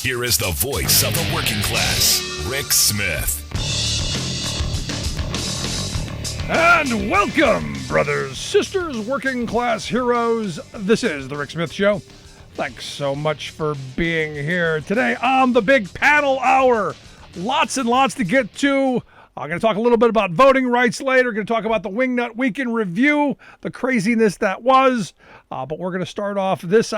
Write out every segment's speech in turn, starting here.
Here is the voice of the working class, Rick Smith. And welcome, brothers, sisters, working class heroes. This is the Rick Smith Show. Thanks so much for being here today on the big panel hour. Lots and lots to get to. I'm going to talk a little bit about voting rights later. Going to talk about the Wingnut Week in Review, the craziness that was. But we're going to start off this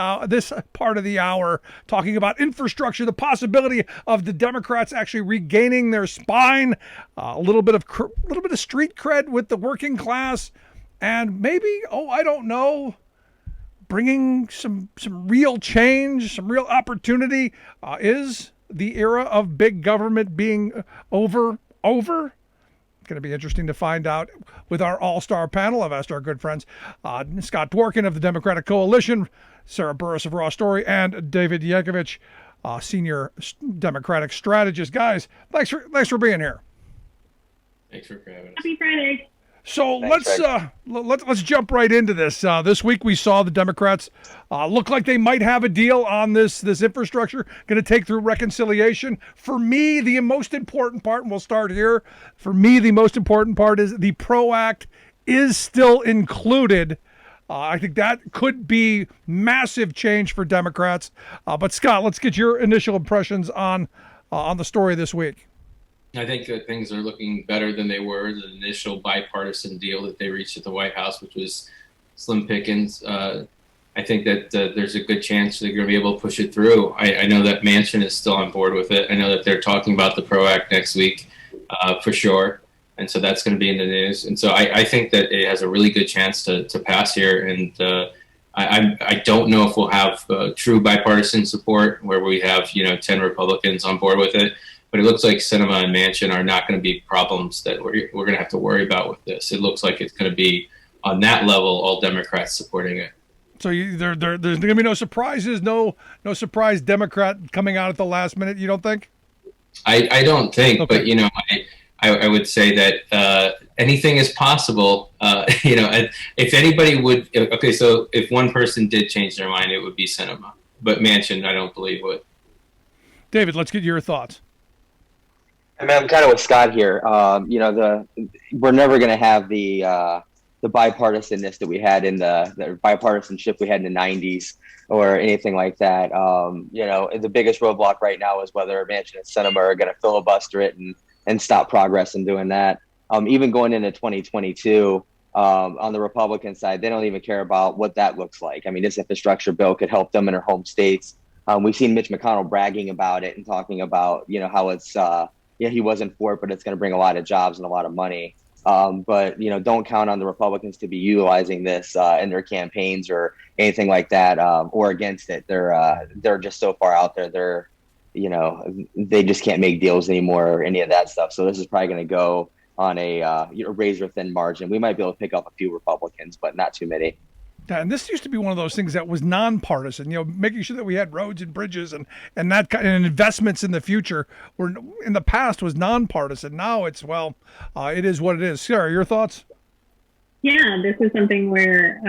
part of the hour talking about infrastructure, the possibility of the Democrats actually regaining their spine, a little bit of street cred with the working class, and maybe, I don't know, bringing some real change, some real opportunity. Is the era of big government being over? It's going to be interesting to find out with our all-star panel. I've asked our good friends Scott Dworkin of the Democratic Coalition, Sarah Burris of RawStory, and David Yankovich, senior Democratic strategist. Guys, thanks for being here. Thanks for having us. Happy Friday. So let's jump right into this. This week we saw the Democrats look like they might have a deal on this infrastructure, going to take through reconciliation. For me, the most important part, and we'll start here. For me, the most important part is the PRO Act is still included. I think that could be massive change for Democrats. But Scott, let's get your initial impressions on the story this week. I think that things are looking better than they were. The initial bipartisan deal that they reached at the White House, which was slim pickings. I think that there's a good chance they're going to be able to push it through. I know that Manchin is still on board with it. I know that they're talking about the PRO Act next week for sure. And so that's going to be in the news. And so I think that it has a really good chance to pass here. And I don't know if we'll have true bipartisan support where we have 10 Republicans on board with it. But it looks like Sinema and Manchin are not going to be problems that we're going to have to worry about with this. It looks like it's going to be on that level, all Democrats supporting it. So there's going to be no surprises, no surprise Democrat coming out at the last minute, you don't think? I don't think, okay. But I would say that anything is possible. If anybody would, so if one person did change their mind, it would be Sinema. But Manchin, I don't believe would. David, let's get your thoughts. I mean, I'm kind of with Scott here. We're never going to have the bipartisanness that we had in the bipartisanship we had in the 90s or anything like that. The biggest roadblock right now is whether Manchin and Sinema are going to filibuster it and stop progress in doing that. Even going into 2022, on the Republican side, they don't even care about what that looks like. I mean, this infrastructure bill could help them in their home states. We've seen Mitch McConnell bragging about it and talking about, how it's he wasn't for it, but it's going to bring a lot of jobs and a lot of money. But don't count on the Republicans to be utilizing this in their campaigns or anything like that, or against it. They're just so far out there. They just can't make deals anymore or any of that stuff. So this is probably going to go on a razor thin margin. We might be able to pick up a few Republicans, but not too many. And this used to be one of those things that was nonpartisan, making sure that we had roads and bridges and that kind of investments in the future were in the past was nonpartisan. Now it's, it is what it is. Sarah, your thoughts? Yeah, this is something where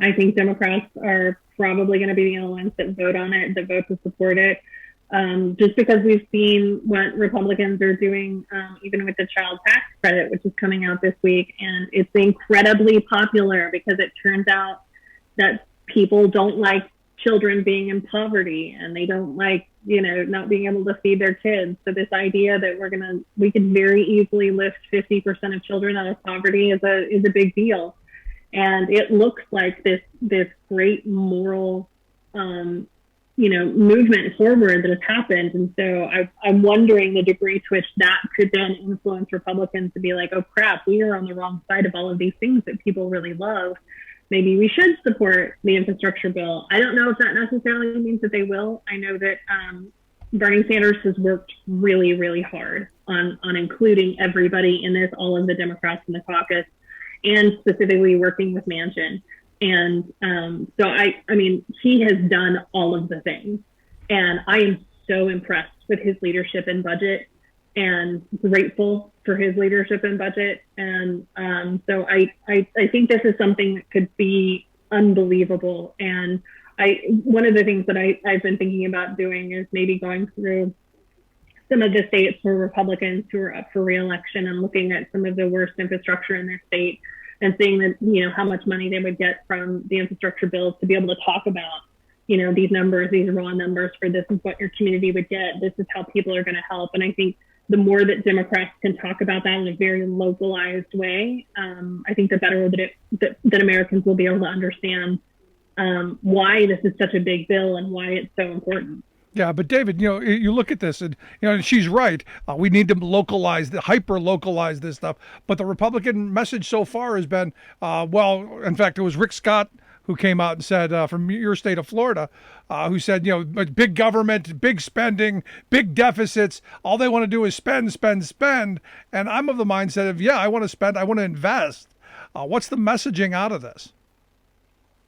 I think Democrats are probably going to be the only ones that vote on it, that vote to support it. Just because we've seen what Republicans are doing, even with the child tax credit, which is coming out this week. And it's incredibly popular because it turns out that people don't like children being in poverty and they don't like, not being able to feed their kids. So this idea that we can very easily lift 50% of children out of poverty is a big deal. And it looks like this great moral, movement forward that has happened. And so I'm wondering the degree to which that could then influence Republicans to be like, oh crap, we are on the wrong side of all of these things that people really love. Maybe we should support the infrastructure bill. I don't know if that necessarily means that they will. I know that Bernie Sanders has worked really, really hard on including everybody in this, all of the Democrats in the caucus, and specifically working with Manchin. And so I mean, he has done all of the things, and I am so impressed with his leadership and budget, and grateful for his leadership and budget. And so I think this is something that could be unbelievable. And one of the things that I've been thinking about doing is maybe going through some of the states for Republicans who are up for re-election and looking at some of the worst infrastructure in their state and seeing that, how much money they would get from the infrastructure bills to be able to talk about, these numbers, these raw numbers for this is what your community would get. This is how people are going to help. And I think the more that Democrats can talk about that in a very localized way, I think the better that Americans will be able to understand why this is such a big bill and why it's so important. Yeah, but David, you look at this, and and she's right. We need to hyper localize this stuff. But the Republican message so far has been, in fact, it was Rick Scott who came out and said from your state of Florida, who said, big government, big spending, big deficits. All they want to do is spend, spend, spend. And I'm of the mindset of, I want to spend, I want to invest. What's the messaging out of this?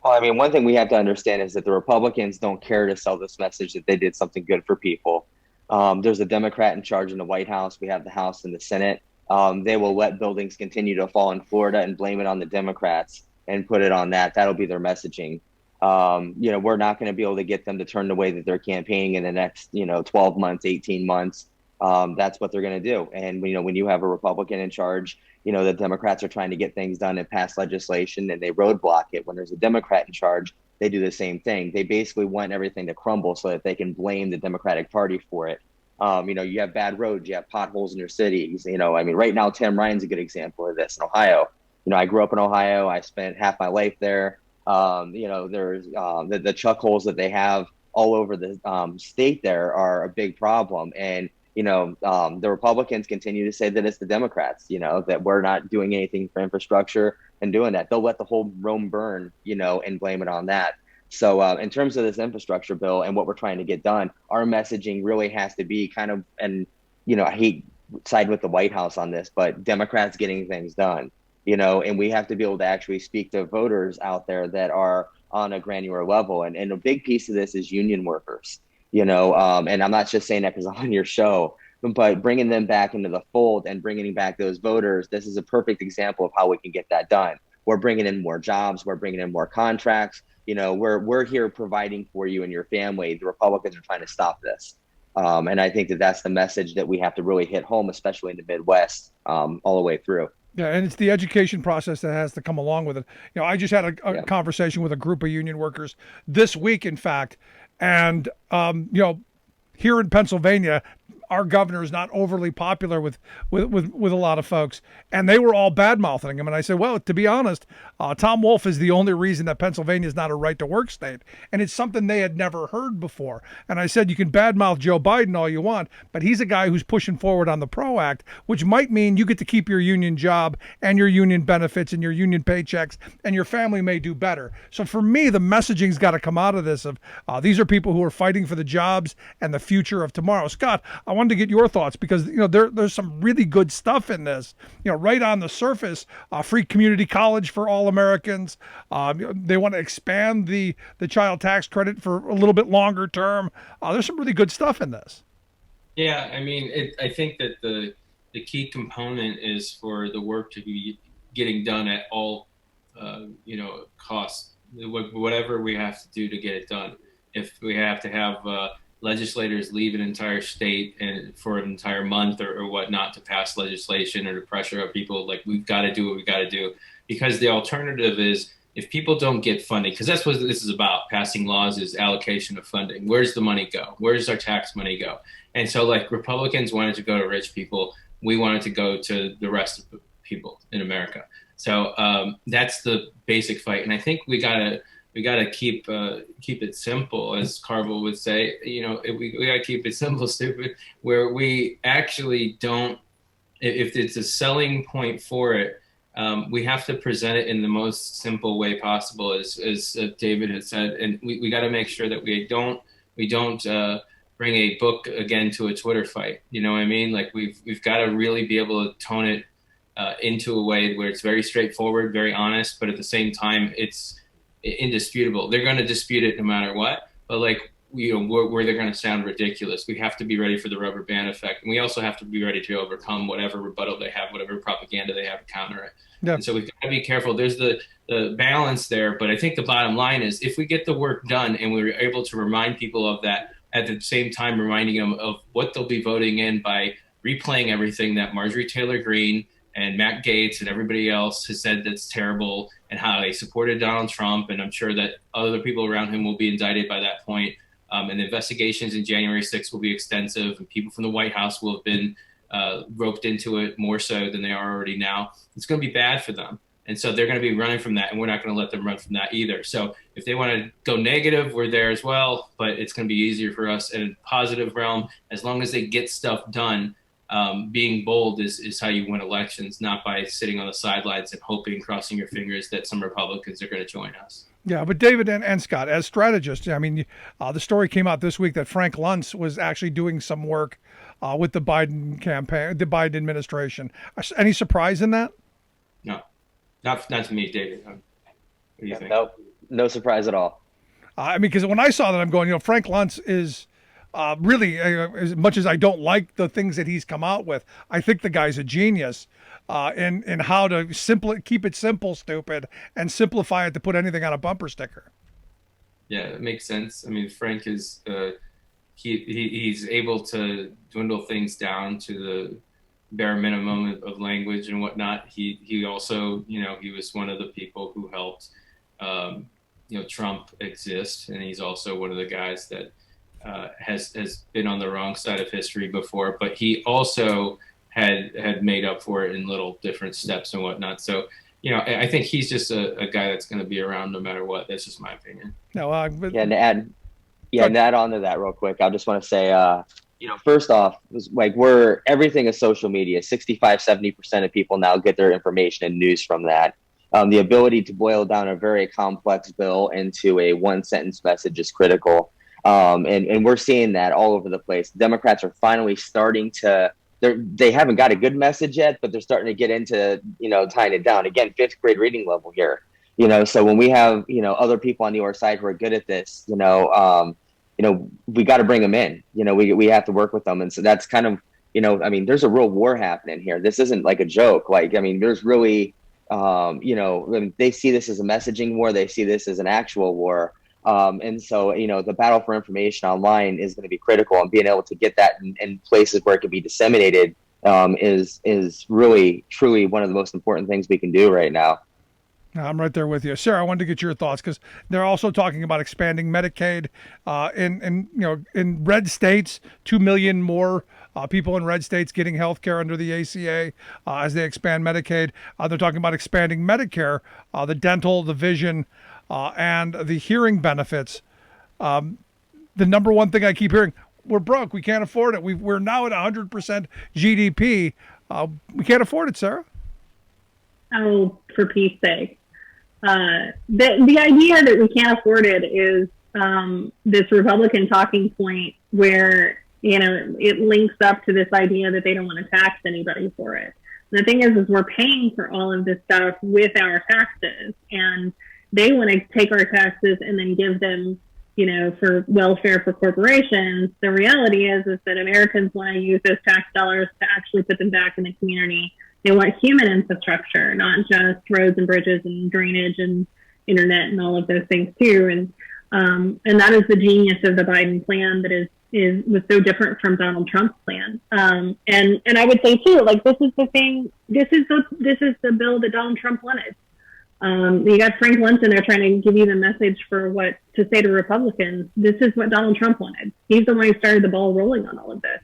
Well, I mean, one thing we have to understand is that the Republicans don't care to sell this message that they did something good for people. There's a Democrat in charge in the White House. We have the House and the Senate. They will let buildings continue to fall in Florida and blame it on the Democrats and put it on that. That'll be their messaging. We're not going to be able to get them to turn the way that they're campaigning in the next, 12 months, 18 months. That's what they're going to do. And, when you have a Republican in charge, the Democrats are trying to get things done and pass legislation and they roadblock it. When there's a Democrat in charge, they do the same thing. They basically want everything to crumble so that they can blame the Democratic Party for it. You have bad roads, you have potholes in your cities. Right now, Tim Ryan's a good example of this in Ohio. I grew up in Ohio. I spent half my life there. There's the chuck holes that they have all over the state there are a big problem. And the Republicans continue to say that it's the Democrats, that we're not doing anything for infrastructure and doing that. They'll let the whole Rome burn, and blame it on that. So in terms of this infrastructure bill and what we're trying to get done, our messaging really has to be kind of, and, I hate side with the White House on this, but Democrats getting things done, and we have to be able to actually speak to voters out there that are on a granular level. And a big piece of this is union workers. And I'm not just saying that because I'm on your show, but bringing them back into the fold and bringing back those voters, this is a perfect example of how we can get that done. We're bringing in more jobs. We're bringing in more contracts. We're here providing for you and your family. The Republicans are trying to stop this. And I think that that's the message that we have to really hit home, especially in the Midwest, all the way through. Yeah, and it's the education process that has to come along with it. I just had a conversation with a group of union workers this week, in fact, and here in Pennsylvania, our governor is not overly popular with a lot of folks, and they were all bad-mouthing him. And I said, well, to be honest, Tom Wolf is the only reason that Pennsylvania is not a right-to-work state, and it's something they had never heard before. And I said, you can bad-mouth Joe Biden all you want, but he's a guy who's pushing forward on the PRO Act, which might mean you get to keep your union job and your union benefits and your union paychecks, and your family may do better. So for me, the messaging's got to come out of this of these are people who are fighting for the jobs and the future of tomorrow. Scott, I wanted to get your thoughts because there's some really good stuff in this. Right on the surface, free community college for all Americans. They want to expand the child tax credit for a little bit longer term. There's some really good stuff in this. Yeah, I think that the key component is for the work to be getting done at all costs, whatever we have to do to get it done. If we have to have legislators leave an entire state and for an entire month or whatnot to pass legislation or to pressure up people, like we've got to do what we got to do, because the alternative is if people don't get funding, because that's what this is about. Passing laws is allocation of funding. Where's the money go? Where does our tax money go? And so like Republicans wanted to go to rich people. We wanted to go to the rest of the people in America. So that's the basic fight. And I think we gotta keep it simple, as Carville would say. We gotta keep it simple, stupid. Where we actually don't, if it's a selling point for it, we have to present it in the most simple way possible, as David had said, and we got to make sure that we don't bring a book again to a Twitter fight. You know what I mean? Like we've got to really be able to tone it into a way where it's very straightforward, very honest, but at the same time it's indisputable. They're going to dispute it no matter what, but like where they're going to sound ridiculous. We have to be ready for the rubber band effect, and we also have to be ready to overcome whatever rebuttal they have, whatever propaganda they have to counter it. Yeah. And so we've got to be careful. There's the balance there, but I think the bottom line is if we get the work done and we're able to remind people of that, at the same time reminding them of what they'll be voting in by replaying everything that Marjorie Taylor Greene and Matt Gaetz and everybody else has said that's terrible, and how they supported Donald Trump. And I'm sure that other people around him will be indicted by that point. And the investigations in January 6th will be extensive, and people from the White House will have been roped into it more so than they are already now. It's going to be bad for them. And so they're going to be running from that, and we're not going to let them run from that either. So if they want to go negative, we're there as well, but it's going to be easier for us in a positive realm as long as they get stuff done. Being bold is how you win elections, not by sitting on the sidelines and hoping, crossing your fingers that some Republicans are going to join us. Yeah, but David and Scott, as strategists, I mean, the story came out this week that Frank Luntz was actually doing some work with the Biden campaign, the Biden administration. Any surprise in that? No, not to me, David. What do you think? No surprise at all. I mean, because when I saw that, I'm going, Frank Luntz is really, as much as I don't like the things that he's come out with, I think the guy's a genius in how to keep it simple, stupid, and simplify it to put anything on a bumper sticker. Yeah, it makes sense. I mean, Frank is he's able to dwindle things down to the bare minimum of language and whatnot. He also, he was one of the people who helped, Trump exist, and he's also one of the guys that has been on the wrong side of history before, but he also had made up for it in little different steps and whatnot. So, I think he's just a guy that's going to be around no matter what. That's just my opinion. No, and to add on to that real quick, I just want to say, first off, everything is social media. 65-70% of people now get their information and news from that. The ability to boil down a very complex bill into a one-sentence message is critical. And we're seeing that all over the place. Democrats are finally starting to, they haven't got a good message yet, but they're starting to get into, tying it down. Again, 5th grade reading level here, so when we have, other people on the other side who are good at this, we got to bring them in, we have to work with them. And so that's kind of, there's a real war happening here. This isn't like a joke. There's really, they see this as a messaging war. They see this as an actual war. And so, the battle for information online is going to be critical, and being able to get that in places where it can be disseminated is really, truly one of the most important things we can do right now. I'm right there with you. Sarah, I wanted to get your thoughts because they're also talking about expanding Medicaid in red states, 2 million more people in red states getting health care under the ACA as they expand Medicaid. They're talking about expanding Medicare, the dental, the vision, and the hearing benefits. The number one thing I keep hearing, we're broke. We can't afford it. We're now at 100% GDP. We can't afford it, Sarah. Oh, for Pete's sake. The idea that we can't afford it is this Republican talking point where, it links up to this idea that they don't want to tax anybody for it. And the thing is we're paying for all of this stuff with our taxes, and they want to take our taxes and then give them, for welfare for corporations. The reality is that Americans want to use those tax dollars to actually put them back in the community. They want human infrastructure, not just roads and bridges and drainage and internet and all of those things too. And that is the genius of the Biden plan that was so different from Donald Trump's plan. And I would say too, this is the thing. This is the bill that Donald Trump wanted. You got Frank Luntz in there trying to give you the message for what to say to Republicans. This is what Donald Trump wanted. He's the one who started the ball rolling on all of this.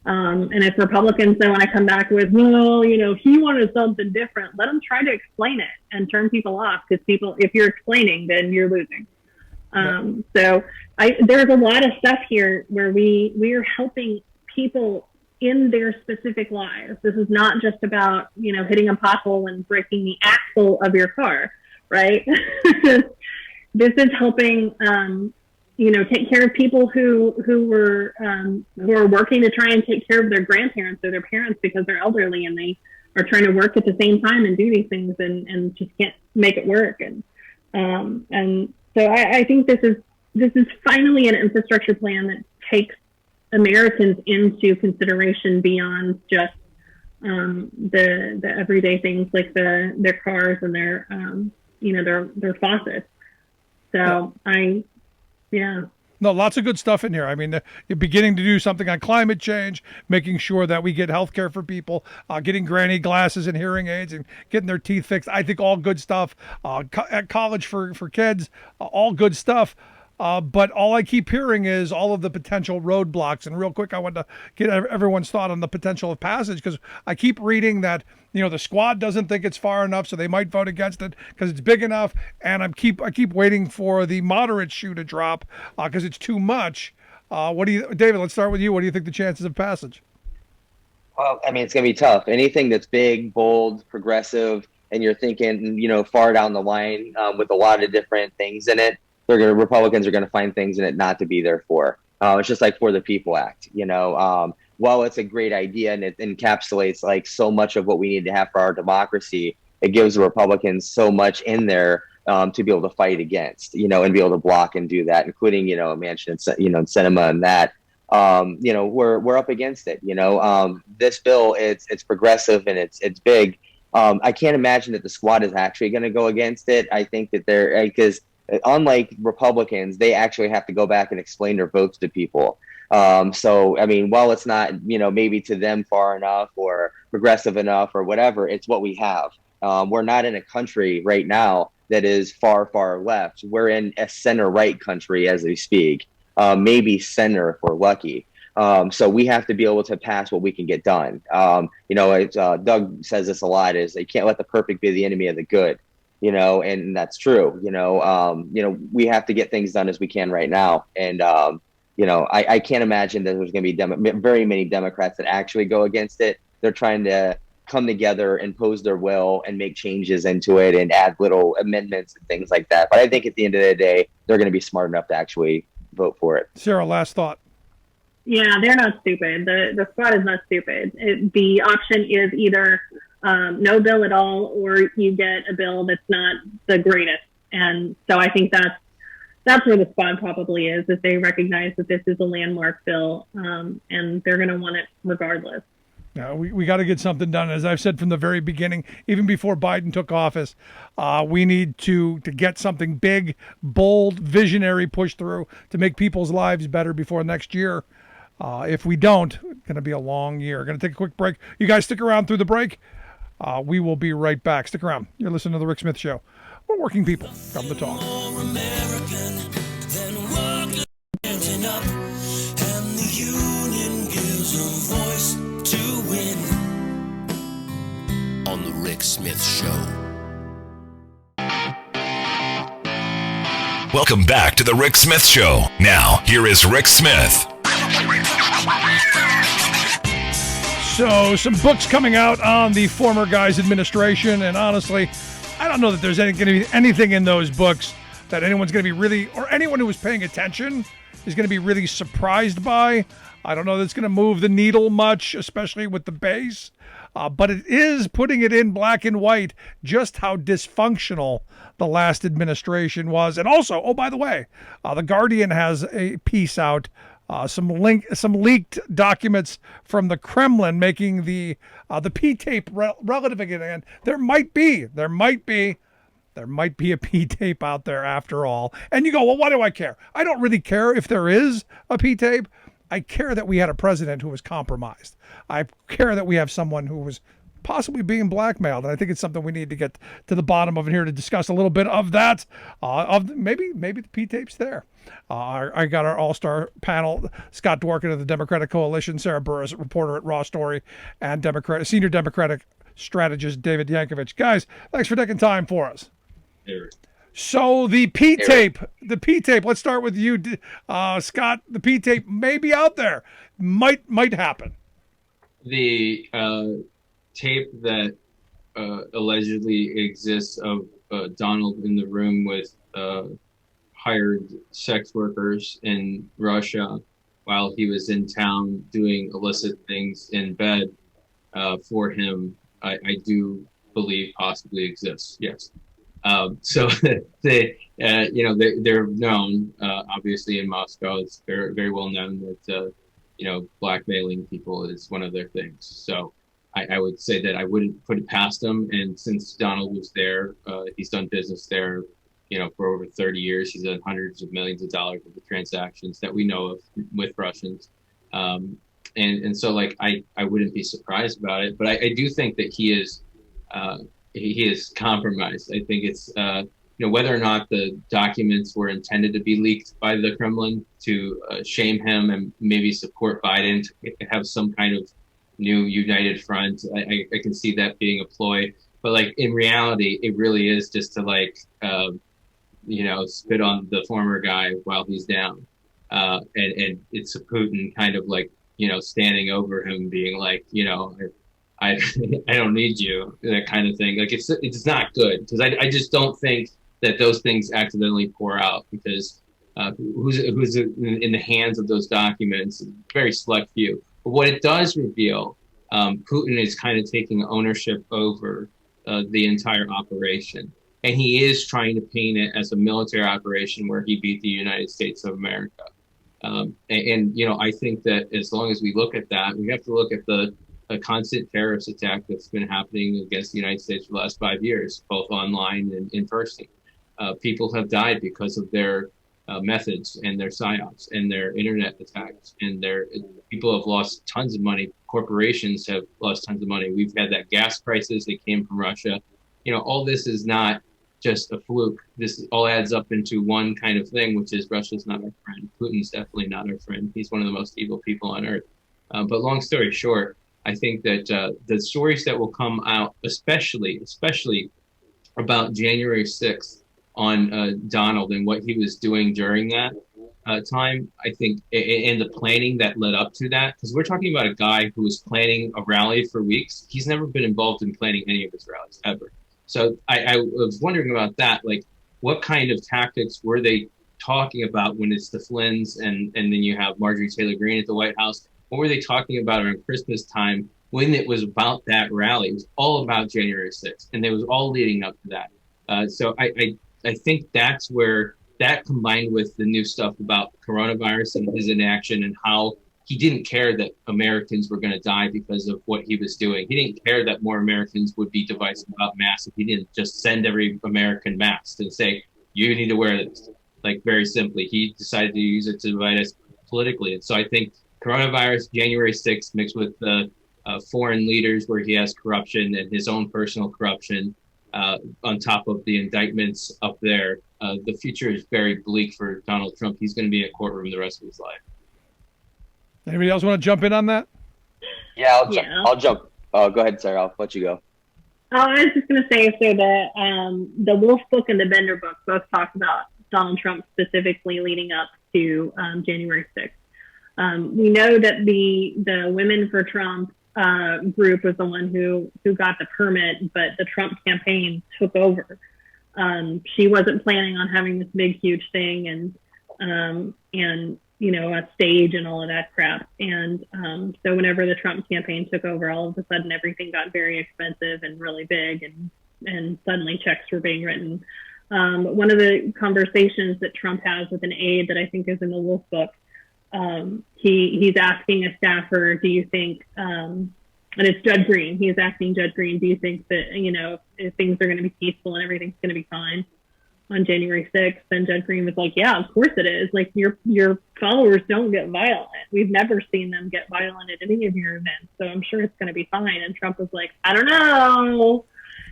And if Republicans then want to come back with, he wanted something different, let them try to explain it and turn people off, because if you're explaining, then you're losing. So there's a lot of stuff here where we are helping people in their specific lives. This is not just about, hitting a pothole and breaking the axle of your car, right? This is helping, take care of people who are working to try and take care of their grandparents or their parents because they're elderly and they are trying to work at the same time and do these things and just can't make it work. And so I think this is this is finally an infrastructure plan that takes Americans into consideration beyond just the everyday things like their cars and their faucets. So No, lots of good stuff in here. I mean, you're beginning to do something on climate change, making sure that we get health care for people, getting granny glasses and hearing aids and getting their teeth fixed. I think all good stuff. At college for kids, all good stuff. But all I keep hearing is all of the potential roadblocks. And real quick, I want to get everyone's thought on the potential of passage, because I keep reading that, the squad doesn't think it's far enough, so they might vote against it because it's big enough. And I keep waiting for the moderate shoe to drop because it's too much. David, let's start with you. What do you think the chances of passage? Well, I mean, it's going to be tough. Anything that's big, bold, progressive, and you're thinking, far down the line with a lot of different things in it, Republicans are going to find things in it not to be there for. It's just like For the People Act, while it's a great idea and it encapsulates like so much of what we need to have for our democracy, it gives the Republicans so much in there to be able to fight against, and be able to block and do that, including, Manchin and Sinema and that. We're up against it. This bill, it's progressive and it's big. I can't imagine that the squad is actually going to go against it. I think that because unlike Republicans, they actually have to go back and explain their votes to people. So, I mean, while it's not, maybe to them far enough or progressive enough or whatever, it's what we have. We're not in a country right now that is far, far left. We're in a center-right country as we speak, maybe center if we're lucky. So we have to be able to pass what we can get done. Doug says this a lot, is you can't let the perfect be the enemy of the good. And that's true. We have to get things done as we can right now. And, I can't imagine that there's going to be very many Democrats that actually go against it. They're trying to come together, impose their will, and make changes into it and add little amendments and things like that. But I think at the end of the day, they're going to be smart enough to actually vote for it. Sarah, last thought. Yeah, they're not stupid. The squad is not stupid. The option is either no bill at all, or you get a bill that's not the greatest. And so I think that's where the squad probably is, that they recognize that this is a landmark bill, and they're going to want it regardless. Yeah, we got to get something done. As I've said from the very beginning, even before Biden took office, we need to get something big, bold, visionary pushed through to make people's lives better before next year. If we don't, it's going to be a long year. Going to take a quick break. You guys stick around through the break. We will be right back. Stick around. You're listening to The Rick Smith Show. We're working people. Come to talk. More American than working up, and the union gives a voice to win. On The Rick Smith Show. Welcome back to The Rick Smith Show. Now, here is Rick Smith. So, some books coming out on the former guy's administration, and honestly, I don't know that there's going to be anything in those books that anyone's going to be really, or anyone who was paying attention is going to be really surprised by. I don't know that it's going to move the needle much, especially with the base, but it is putting it in black and white just how dysfunctional the last administration was. And also, oh, by the way, The Guardian has a piece out, some leaked documents from the Kremlin making the P-tape relative again. There might be a P-tape out there after all. And you go, well, why do I care? I don't really care if there is a P-tape. I care that we had a president who was compromised. I care that we have someone who was possibly being blackmailed. And I think it's something we need to get to the bottom of it here to discuss a little bit of that. Maybe the P-tape's there. I got our all-star panel, Scott Dworkin of the Democratic Coalition, Sarah Burris, reporter at RawStory, and senior Democratic strategist David Yankovich. Guys, thanks for taking time for us. Here. So the P-tape, let's start with you, Scott. The P-tape may be out there. Might happen. The tape that allegedly exists of Donald in the room with hired sex workers in Russia while he was in town doing illicit things in bed for him, I do believe possibly exists, yes. So they're known, obviously in Moscow. It's very, very well known that, blackmailing people is one of their things. So I would say that I wouldn't put it past them. And since Donald was there, he's done business there, for over 30 years. He's done hundreds of millions of dollars of the transactions that we know of with Russians. And so I wouldn't be surprised about it, but I do think that he is compromised. I think it's, whether or not the documents were intended to be leaked by the Kremlin to shame him and maybe support Biden to have some kind of new united front. I can see that being a ploy, but in reality, it really is just to spit on the former guy while he's down. And it's Putin kind of standing over him being I don't need you, that kind of thing. It's not good, because I just don't think that those things accidentally pour out, because who's in the hands of those documents, very select few. But what it does reveal, Putin is kind of taking ownership over the entire operation. And he is trying to paint it as a military operation where he beat the United States of America. I think that as long as we look at that, we have to look at a constant terrorist attack that's been happening against the United States for the last 5 years, both online and in person. People have died because of their methods and their psyops and their internet attacks, and people have lost tons of money. Corporations have lost tons of money. We've had that gas crisis that came from Russia. All this is not just a fluke. This all adds up into one kind of thing, which is Russia's not our friend. Putin's definitely not our friend. He's one of the most evil people on earth. But long story short, I think that the stories that will come out, especially about January 6th on Donald and what he was doing during that time, I think, and the planning that led up to that, because we're talking about a guy who was planning a rally for weeks. He's never been involved in planning any of his rallies ever. So I was wondering about that, what kind of tactics were they talking about when it's the Flynn's and then you have Marjorie Taylor Greene at the White House? What were they talking about around Christmas time when it was about that rally? It was all about January 6th, and it was all leading up to that. So I think that's where that, combined with the new stuff about coronavirus and his inaction and how he didn't care that Americans were going to die because of what he was doing. He didn't care that more Americans would be divisive about masks. He didn't just send every American masked and say, you need to wear this. Very simply, he decided to use it to divide us politically. And so I think coronavirus, January 6th, mixed with the foreign leaders where he has corruption and his own personal corruption, on top of the indictments up there, the future is very bleak for Donald Trump. He's going to be in a courtroom the rest of his life. Anybody else want to jump in on that? Yeah, I'll jump. Oh, go ahead, Sarah. I'll let you go. I was just going to say, so the Wolf book and the Bender book both talk about Donald Trump specifically leading up to January 6th. We know that the Women for Trump group was the one who got the permit, but the Trump campaign took over. She wasn't planning on having this big, huge thing and a stage and all of that crap. And so whenever the Trump campaign took over, all of a sudden everything got very expensive and really big, and suddenly checks were being written. One of the conversations that Trump has with an aide that I think is in the Wolf book, he's asking a staffer, do you think, and it's Judd Green, he's asking Judd Green, do you think that, if things are going to be peaceful and everything's going to be fine on January 6th? And Judd Green was like, yeah, of course it is. Your followers don't get violent. We've never seen them get violent at any of your events. So I'm sure it's going to be fine. And Trump was like, I don't know.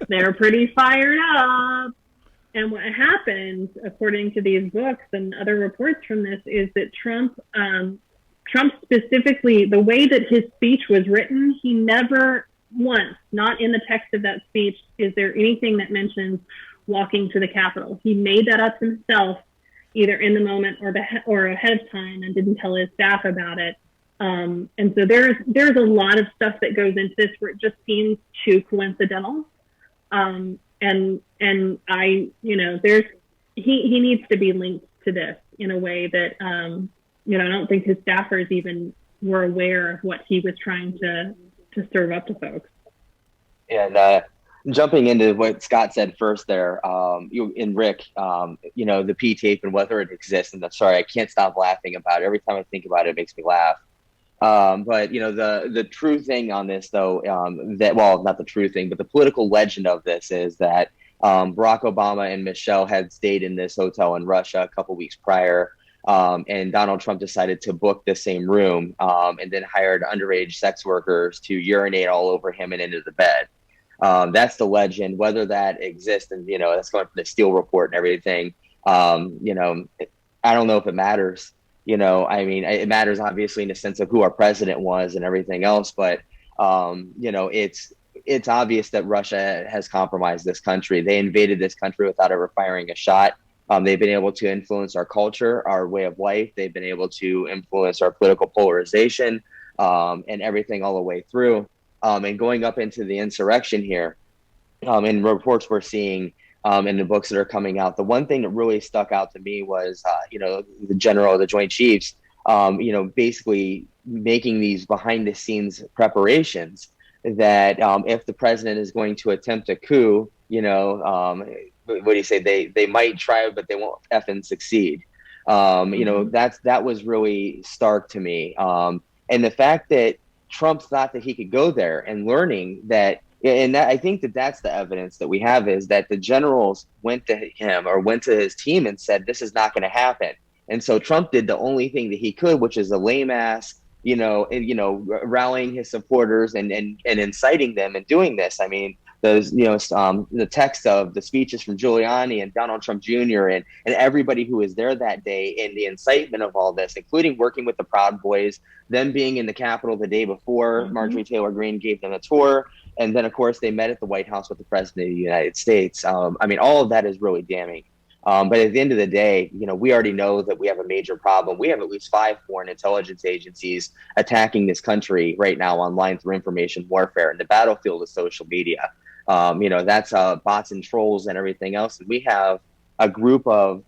They're pretty fired up. And what happened, according to these books and other reports from this, is that Trump specifically, the way that his speech was written, he never once, not in the text of that speech, is there anything that mentions walking to the Capitol. He made that up himself, either in the moment or ahead of time, and didn't tell his staff about it. And so there's a lot of stuff that goes into this where it just seems too coincidental. And I, he needs to be linked to this in a way that, I don't think his staffers even were aware of what he was trying to serve up to folks. And jumping into what Scott said first there, and Rick, the P tape and whether it exists. And I'm sorry, I can't stop laughing about it. Every time I think about it, it makes me laugh. But the true thing on this, though, not the true thing, but the political legend of this is that Barack Obama and Michelle had stayed in this hotel in Russia a couple weeks prior. And Donald Trump decided to book the same room and then hired underage sex workers to urinate all over him and into the bed. That's the legend. Whether that exists, and that's going from the Steele report and everything. I don't know if it matters. It matters obviously in the sense of who our president was and everything else. But it's obvious that Russia has compromised this country. They invaded this country without ever firing a shot. They've been able to influence our culture, our way of life. They've been able to influence our political polarization and everything all the way through. And going up into the insurrection here, in reports we're seeing in the books that are coming out, the one thing that really stuck out to me was, the general of the Joint Chiefs, basically making these behind the scenes preparations that if the president is going to attempt a coup, what do you say? They might try, but they won't effing succeed. That was really stark to me. And the fact that Trump thought that he could go there and learning that, and that, I think that's the evidence that we have, is that the generals went to him or went to his team and said, this is not going to happen. And so Trump did the only thing that he could, which is a lame ass, rallying his supporters and inciting them and doing this. I mean, the text of the speeches from Giuliani and Donald Trump Jr. and everybody who was there that day, and the incitement of all this, including working with the Proud Boys, them being in the Capitol the day before Marjorie Taylor Greene gave them a tour. And then, of course, they met at the White House with the President of the United States. All of that is really damning. But at the end of the day, we already know that we have a major problem. We have at least 5 foreign intelligence agencies attacking this country right now online through information warfare. And the battlefield is social media. That's bots and trolls and everything else. And we have a group of,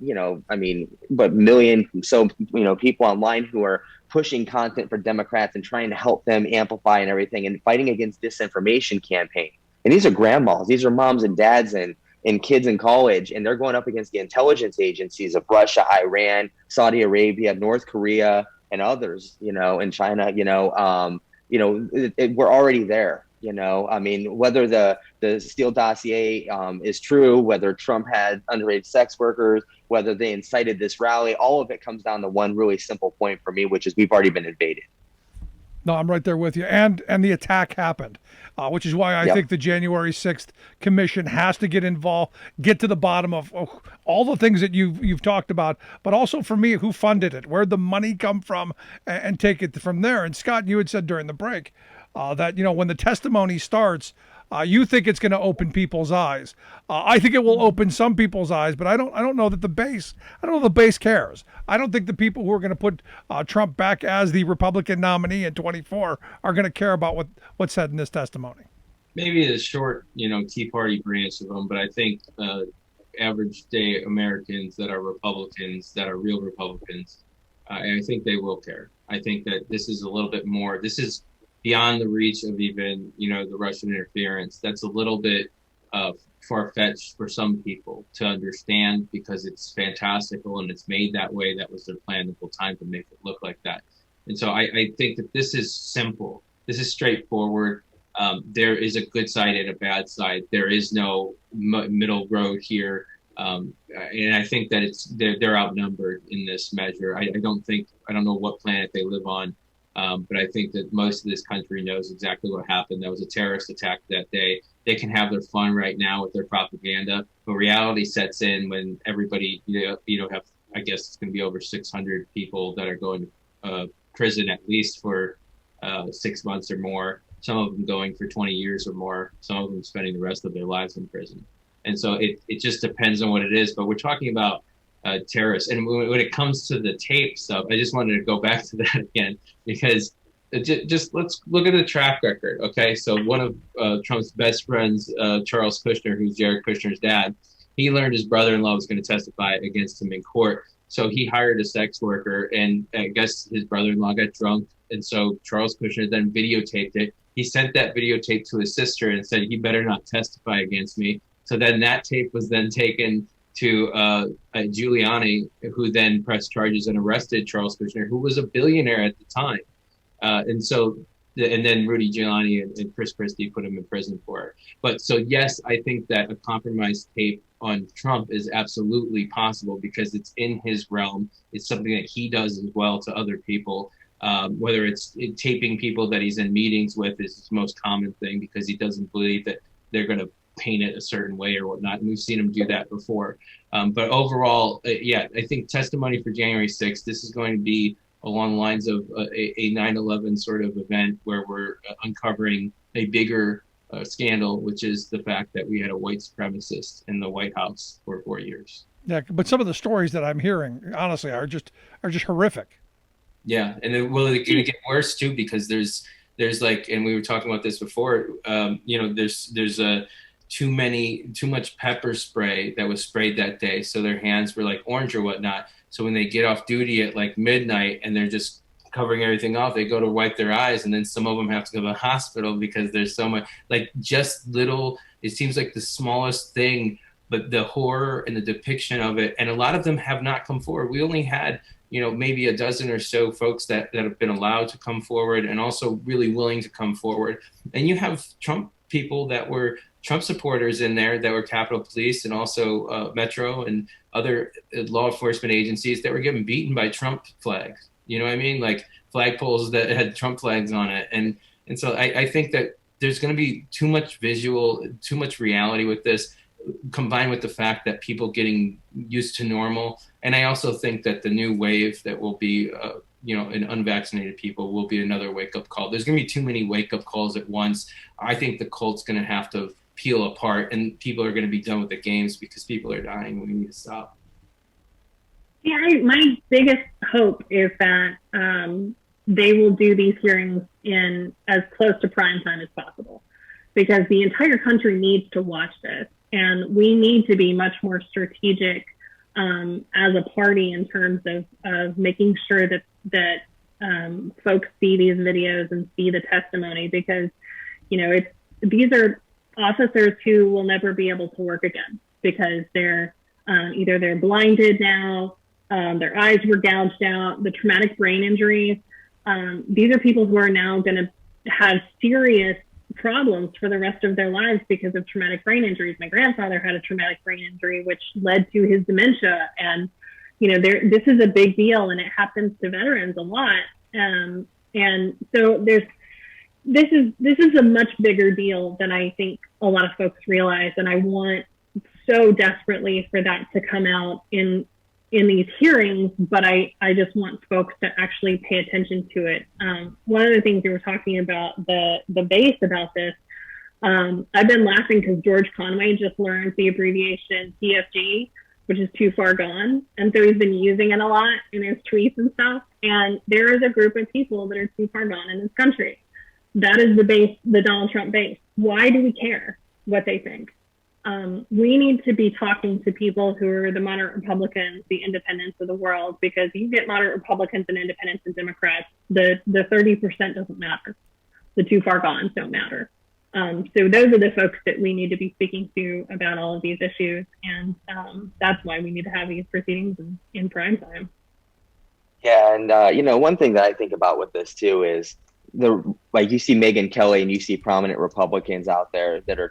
people online who are pushing content for Democrats and trying to help them amplify and everything and fighting against disinformation campaign. And these are grandmas, these are moms and dads and kids in college, and they're going up against the intelligence agencies of Russia, Iran, Saudi Arabia, North Korea, and others, and China, we're already there. Whether the Steele dossier is true, whether Trump had underage sex workers, whether they incited this rally, all of it comes down to one really simple point for me, which is we've already been invaded. No, I'm right there with you. And the attack happened, which is why I think the January 6th commission has to get involved, get to the bottom of all the things that you've talked about, but also for me, who funded it, where'd the money come from, and take it from there. And Scott, you had said during the break that, when the testimony starts, you think it's going to open people's eyes. I think it will open some people's eyes, but I don't know that the base cares. I don't think the people who are going to put Trump back as the Republican nominee in 24 are going to care about what's said in this testimony. Maybe the short, Tea Party branch of them, but I think average day Americans that are Republicans, that are real Republicans, I think they will care. I think that this is a little bit more. This is beyond the reach of even, the Russian interference. That's a little bit far-fetched for some people to understand, because it's fantastical and it's made that way. That was their plan the whole time, to make it look like that. And so I think that this is simple. This is straightforward. There is a good side and a bad side. There is no middle road here. And I think that they're outnumbered in this measure. I don't know what planet they live on. But I think that most of this country knows exactly what happened. There was a terrorist attack that day. They can have their fun right now with their propaganda, but reality sets in when everybody, have, I guess it's going to be over 600 people that are going to prison at least for 6 months or more. Some of them going for 20 years or more. Some of them spending the rest of their lives in prison. And so it just depends on what it is. But we're talking about terrorists. And when it comes to the tape stuff, I just wanted to go back to that again, because just let's look at the track record. Okay, so one of Trump's best friends, Charles Kushner, who's Jared Kushner's dad, he learned his brother-in-law was going to testify against him in court. So he hired a sex worker, and I guess his brother-in-law got drunk. And so Charles Kushner then videotaped it, he sent that videotape to his sister and said, "He better not testify against me." So then that tape was then taken to Giuliani, who then pressed charges and arrested Charles Kushner, who was a billionaire at the time. And then Rudy Giuliani and Chris Christie put him in prison for it. But so, yes, I think that a compromised tape on Trump is absolutely possible because it's in his realm. It's something that he does as well to other people. Whether it's taping people that he's in meetings with is his most common thing because he doesn't believe that they're going to paint it a certain way or whatnot. And we've seen him do that before. But overall, I think testimony for January 6th, this is going to be along the lines of a 9/11 sort of event where we're uncovering a bigger scandal, which is the fact that we had a white supremacist in the White House for 4 years. Yeah, but some of the stories that I'm hearing, honestly, are just horrific. Yeah, and it's going to get worse too because there's like, and we were talking about this before. There's too much pepper spray that was sprayed that day, so their hands were like orange or whatnot. So when they get off duty at like midnight and they're just covering everything off, they go to wipe their eyes, and then some of them have to go to the hospital because there's so much, like, just little. It seems like the smallest thing, but the horror and the depiction of it, and a lot of them have not come forward. We only had, maybe a dozen or so folks that have been allowed to come forward and also really willing to come forward. And you have Trump people that were Trump supporters in there that were Capitol Police and also Metro and other law enforcement agencies that were getting beaten by Trump flags. You know what I mean? Like flagpoles that had Trump flags on it. And so I think that there's going to be too much visual, too much reality with this, combined with the fact that people getting used to normal. And I also think that the new wave that will be, in unvaccinated people will be another wake-up call. There's going to be too many wake-up calls at once. I think the cult's going to have to peel apart, and people are going to be done with the games because people are dying. We need to stop. Yeah, my biggest hope is that they will do these hearings in as close to prime time as possible, because the entire country needs to watch this, and we need to be much more strategic as a party in terms of making sure that folks see these videos and see the testimony, because these are officers who will never be able to work again because they're either they're blinded now, their eyes were gouged out, the traumatic brain injuries. These are people who are now going to have serious problems for the rest of their lives because of traumatic brain injuries. My grandfather had a traumatic brain injury, which led to his dementia. And, this is a big deal, and it happens to veterans a lot. And so this is a much bigger deal than I think a lot of folks realize. And I want so desperately for that to come out in these hearings, but I just want folks to actually pay attention to it. One of the things you were talking about, the base about this, I've been laughing because George Conway just learned the abbreviation TFG, which is too far gone. And so he's been using it a lot in his tweets and stuff. And there is a group of people that are too far gone in this country. That is the base, the Donald Trump base. Why do we care what they think? We need to be talking to people who are the moderate Republicans, the independents of the world, because you get moderate Republicans and independents and Democrats, the 30% doesn't matter. The too far gone don't matter. So those are the folks that we need to be speaking to about all of these issues. And that's why we need to have these proceedings in prime time. Yeah. And, one thing that I think about with this too is you see Megyn Kelly and you see prominent Republicans out there that are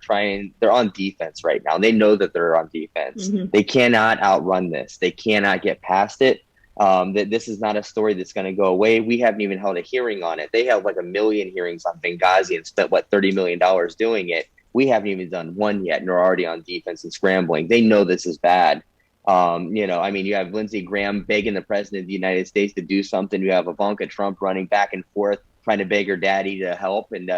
they're on defense right now. They know that they're on defense. Mm-hmm. They cannot outrun this. They cannot get past it. That this is not a story that's going to go away. We haven't even held a hearing on it. They held like 1 million hearings on Benghazi and spent $30 million doing it. We haven't even done one yet, and they're already on defense and scrambling. They know this is bad. You have Lindsey Graham begging the president of the United States to do something. You have Ivanka Trump running back and forth, trying to beg her daddy to help and,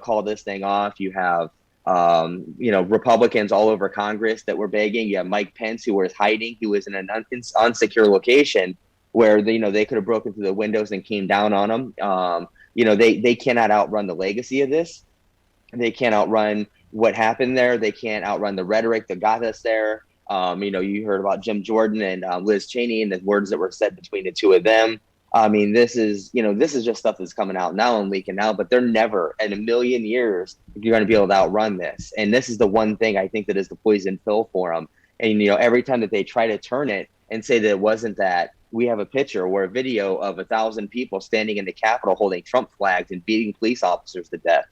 call this thing off. You have, Republicans all over Congress that were begging. You have Mike Pence, who was hiding. He was in an unsecure location where, they could have broken through the windows and came down on him. They cannot outrun the legacy of this. They can't outrun what happened there. They can't outrun the rhetoric that got us there. You heard about Jim Jordan and Liz Cheney and the words that were said between the two of them. I mean, this is just stuff that's coming out now and leaking out, but they're never in a million years you're going to be able to outrun this. And this is the one thing I think that is the poison pill for them. And, every time that they try to turn it and say that it wasn't that, we have a picture or a video of 1,000 people standing in the Capitol holding Trump flags and beating police officers to death.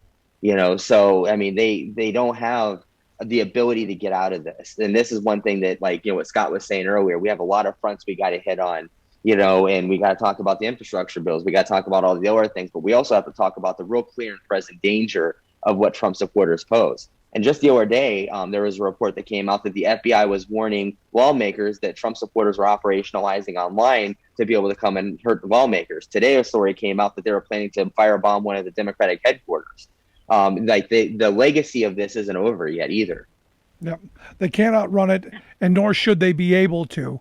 So, I mean, they don't have the ability to get out of this. And this is one thing that, like, what Scott was saying earlier, we have a lot of fronts we got to hit on. And we got to talk about the infrastructure bills. We got to talk about all the other things, but we also have to talk about the real clear and present danger of what Trump supporters pose. And just the other day, there was a report that came out that the FBI was warning lawmakers that Trump supporters were operationalizing online to be able to come and hurt the lawmakers. Today, a story came out that they were planning to firebomb one of the Democratic headquarters. The legacy of this isn't over yet either. Yep. They can't outrun it, and nor should they be able to,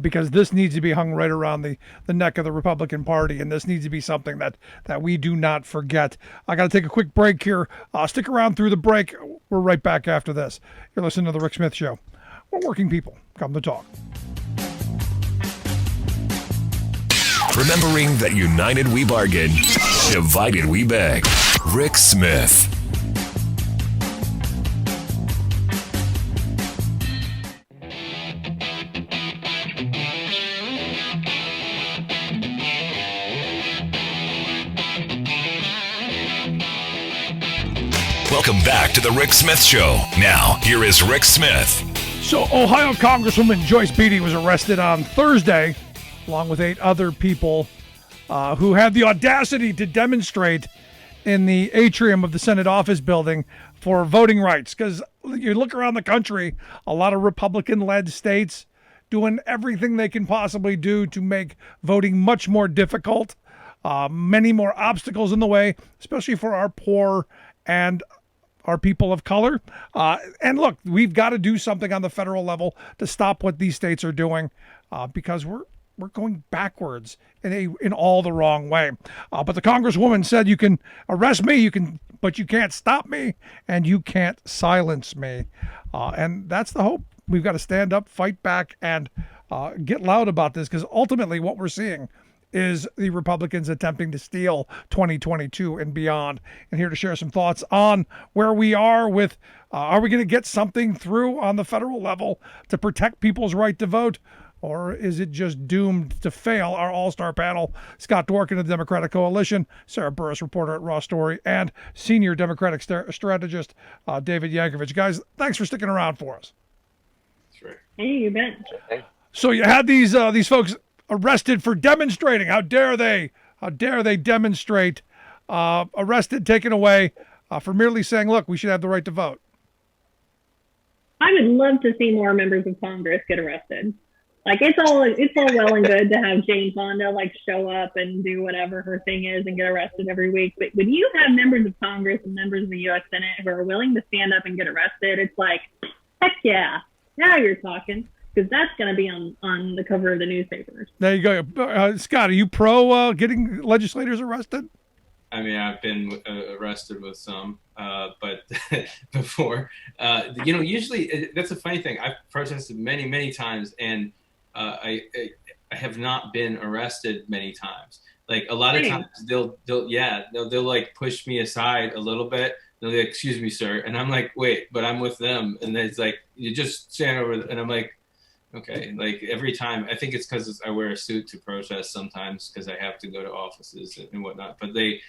because this needs to be hung right around the neck of the Republican Party, and this needs to be something that we do not forget. I got to take a quick break here. Stick around through the break. We're right back after this. You're listening to The Rick Smith Show. We're working people. Come to talk. Remembering that united we bargain, divided we beg. Rick Smith. Welcome back to the Rick Smith Show. Now, here is Rick Smith. So, Ohio Congresswoman Joyce Beatty was arrested on Thursday, along with 8 other people who had the audacity to demonstrate in the atrium of the Senate office building for voting rights. Because you look around the country, a lot of Republican-led states doing everything they can possibly do to make voting much more difficult, many more obstacles in the way, especially for our poor and our people of color. And look, we've got to do something on the federal level to stop what these states are doing, because we're going backwards in all the wrong way. But the Congresswoman said, you can arrest me, but you can't stop me, and you can't silence me. And that's the hope. We've got to stand up, fight back, and get loud about this, because ultimately what we're seeing is the Republicans attempting to steal 2022 and beyond. And here to share some thoughts on where we are with, are we going to get something through on the federal level to protect people's right to vote? Or is it just doomed to fail? Our all-star panel, Scott Dworkin of the Democratic Coalition, Sarah Burris, reporter at RawStory, and senior Democratic strategist David Yankovich. Guys, thanks for sticking around for us. Sure. Hey, you bet. So you had these folks arrested for demonstrating. How dare they? How dare they demonstrate? Arrested, taken away for merely saying, look, we should have the right to vote. I would love to see more members of Congress get arrested. Like, it's all well and good to have Jane Fonda show up and do whatever her thing is and get arrested every week. But when you have members of Congress and members of the U.S. Senate who are willing to stand up and get arrested, it's like, heck yeah, now you're talking. Because that's going to be on the cover of the newspapers. There you go. Scott, are you pro getting legislators arrested? I mean, I've been arrested with some, but before, usually that's a funny thing. I've protested many, many times, and I have not been arrested many times. Like, a lot of times they'll push me aside a little bit. They'll be like, excuse me, sir. And I'm like, wait, but I'm with them. And it's like, you just stand over. And I'm like, okay. Like, every time, I think it's because I wear a suit to protest sometimes because I have to go to offices and whatnot. But they,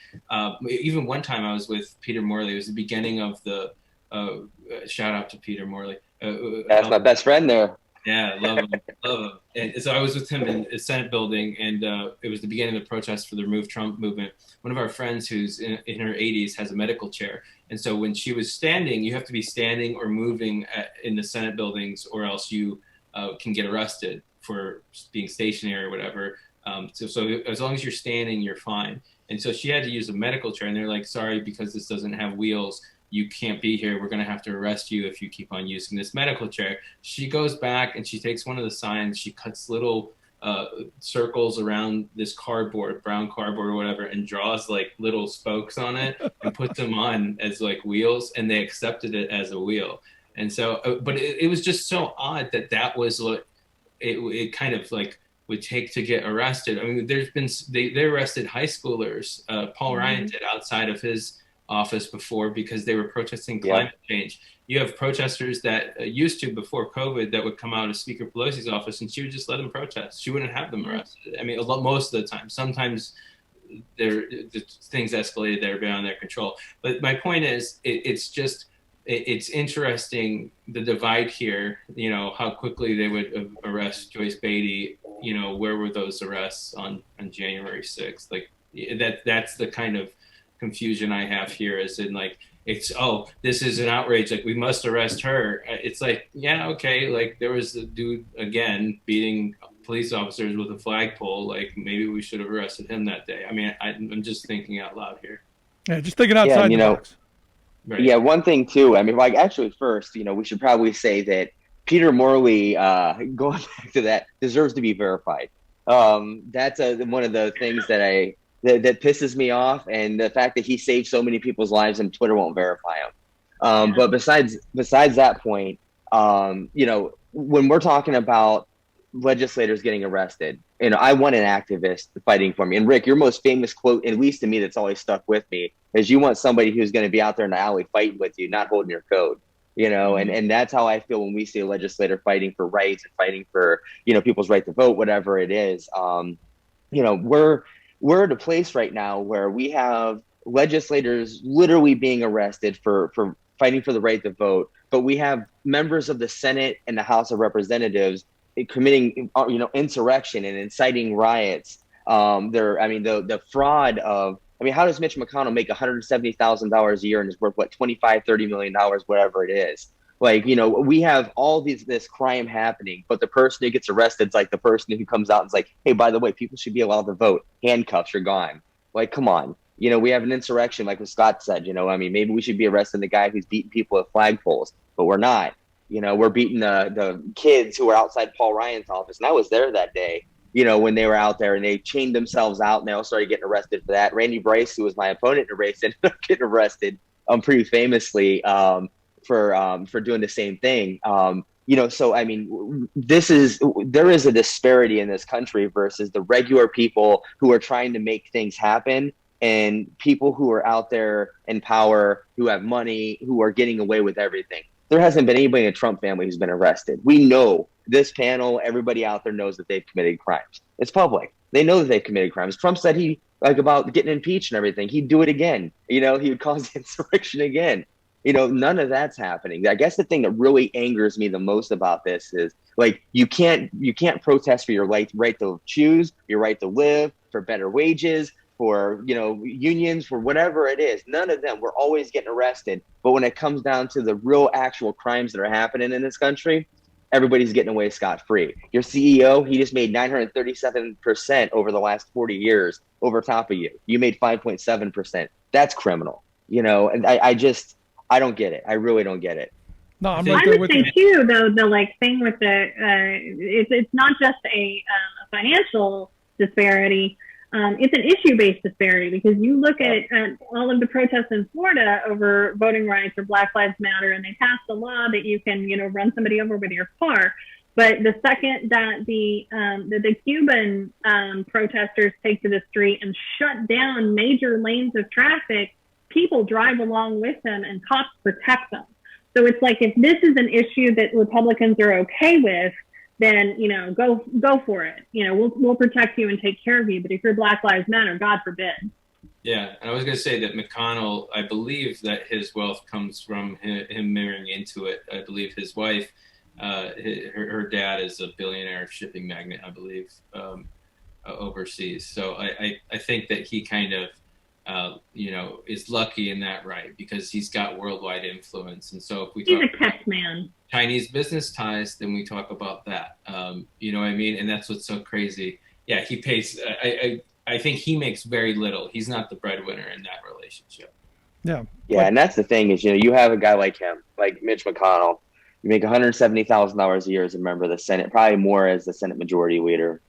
even one time I was with Peter Morley. It was the beginning of the, shout out to Peter Morley. That's my best friend there. Yeah, love him. And so I was with him in the Senate building, and it was the beginning of the protest for the Remove Trump movement. One of our friends who's in her 80s has a medical chair. And so when she was standing, you have to be standing or moving in the Senate buildings, or else you can get arrested for being stationary or whatever. So as long as you're standing, you're fine. And so she had to use a medical chair, and they're like, sorry, because this doesn't have wheels, you can't be here. We're going to have to arrest you if you keep on using this medical chair. She goes back and she takes one of the signs. She cuts little circles around this cardboard, brown cardboard or whatever, and draws like little spokes on it and puts them on as like wheels. And they accepted it as a wheel. And so, but it was just so odd that was what it kind of like would take to get arrested. I mean, they arrested high schoolers. Paul Ryan did outside of his office before because they were protesting climate change. You have protesters that used to before COVID that would come out of Speaker Pelosi's office and she would just let them protest. She wouldn't have them arrested. I mean, most of the time. Sometimes things escalated that are beyond their control. But my point is, it's interesting, the divide here, how quickly they would arrest Joyce Beatty. Where were those arrests on January 6th? Like that's the kind of confusion I have here, as in like, this is an outrage, like we must arrest her. It's like, yeah, okay, like there was a dude again beating police officers with a flagpole, like maybe we should have arrested him that day. I mean, I'm just thinking out loud here. Yeah, just thinking outside the box. Right. Yeah, one thing too, I mean, like actually first, we should probably say that Peter Morley, going back to that, deserves to be verified. That's one of the things that that pisses me off, and the fact that he saved so many people's lives and Twitter won't verify him. But besides that point, when we're talking about legislators getting arrested, I want an activist fighting for me. And Rick, your most famous quote, at least to me, that's always stuck with me, is you want somebody who's going to be out there in the alley fighting with you, not holding your coat. And that's how I feel when we see a legislator fighting for rights and fighting for, people's right to vote, whatever it is. We're at a place right now where we have legislators literally being arrested for fighting for the right to vote, but we have members of the Senate and the House of Representatives committing, insurrection and inciting riots. The fraud of, how does Mitch McConnell make $170,000 a year and is worth $25-30 million, whatever it is? Like, we have all this crime happening, but the person who gets arrested is like the person who comes out and is like, hey, by the way, people should be allowed to vote. Handcuffs, you're gone. Like, come on. We have an insurrection, like what Scott said, maybe we should be arresting the guy who's beating people with flagpoles, but we're not. We're beating the kids who were outside Paul Ryan's office. And I was there that day, when they were out there and they chained themselves out and they all started getting arrested for that. Randy Bryce, who was my opponent in the race, ended up getting arrested pretty famously for doing the same thing. So I mean, there is a disparity in this country versus the regular people who are trying to make things happen and people who are out there in power, who have money, who are getting away with everything. There hasn't been anybody in the Trump family who's been arrested. We know, this panel, everybody out there knows that they've committed crimes. It's public. They know that they've committed crimes. Trump said about getting impeached and everything, he'd do it again. He would cause insurrection again. None of that's happening. I guess the thing that really angers me the most about this is, like, you can't protest for your right to choose, your right to live, for better wages, for, unions, for whatever it is. None of them. We're always getting arrested. But when it comes down to the real actual crimes that are happening in this country, everybody's getting away scot-free. Your CEO, he just made 937% over the last 40 years over top of you. You made 5.7%. That's criminal. And I don't get it. I really don't get it. No, I'm I right there would with say you. too, though, the thing with it's not just a financial disparity. It's an issue-based disparity, because you look at all of the protests in Florida over voting rights or Black Lives Matter, and they passed a law that you can, run somebody over with your car. But the second that the Cuban protesters take to the street and shut down major lanes of traffic, people drive along with them and cops protect them. So it's like, if this is an issue that Republicans are okay with, then, go for it. We'll protect you and take care of you. But if you're Black Lives Matter, God forbid. Yeah, and I was going to say that McConnell, I believe that his wealth comes from him marrying into it. I believe his wife, her dad is a billionaire shipping magnate, I believe, overseas. So I think that he kind of, is lucky in that, right? Because he's got worldwide influence. And so if we He's a kept man. Chinese business ties, then we talk about that. You know what I mean? And that's what's so crazy. Yeah, he pays. I think he makes very little. He's not the breadwinner in that relationship. Yeah. Yeah, and that's the thing is, you have a guy like him, like Mitch McConnell. You make $170,000 a year as a member of the Senate, probably more as the Senate Majority Leader.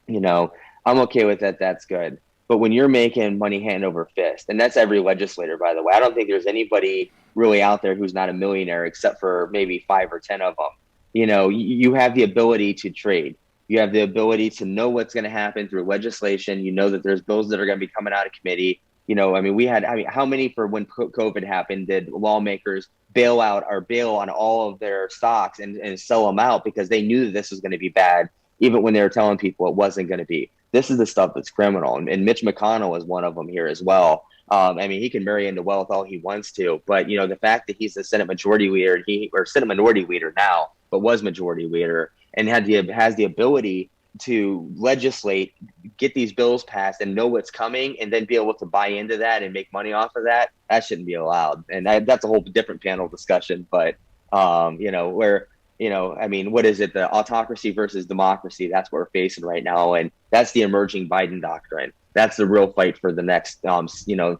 I'm okay with that. That's good. But when you're making money hand over fist, and that's every legislator, by the way, I don't think there's anybody really out there who's not a millionaire except for maybe 5 or 10 of them. You have the ability to trade. You have the ability to know what's going to happen through legislation. You know that there's bills that are going to be coming out of committee. How many for when COVID happened did lawmakers bail on all of their stocks and sell them out because they knew that this was going to be bad, even when they were telling people it wasn't going to be. This is the stuff that's criminal. And Mitch McConnell is one of them here as well. He can marry into wealth all he wants to, but the fact that he's the Senate Majority Leader, or Senate Minority Leader now, but was Majority Leader, and has the ability to legislate, get these bills passed, and know what's coming, and then be able to buy into that and make money off of that shouldn't be allowed. And that's a whole different panel discussion. But what is it? The autocracy versus democracy. That's what we're facing right now, and that's the emerging Biden doctrine. That's the real fight for the next,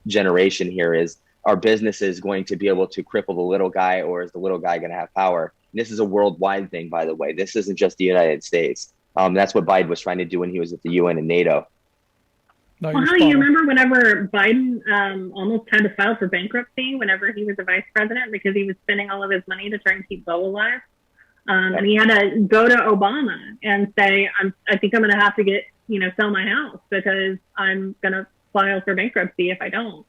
generation here. Is our businesses going to be able to cripple the little guy, or is the little guy going to have power? And this is a worldwide thing, by the way. This isn't just the United States. That's what Biden was trying to do when he was at the UN and NATO. No, well, you remember whenever Biden almost had to file for bankruptcy whenever he was the vice president because he was spending all of his money to try and keep Bo alive? And he had to go to Obama and say, I think I'm going to have to sell my house because I'm going to file for bankruptcy if I don't.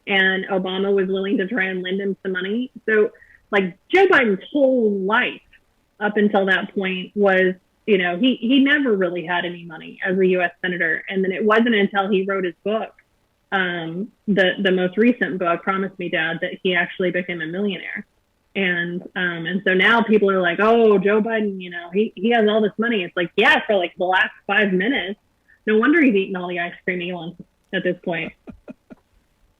And Obama was willing to try and lend him some money. So, Joe Biden's whole life up until that point was, he never really had any money as a U.S. senator. And then it wasn't until he wrote his book, the most recent book, Promise Me, Dad, that he actually became a millionaire. And so now people are like, oh, Joe Biden, he has all this money. It's like, yeah, for the last 5 minutes. No wonder he's eating all the ice cream he wants at this point.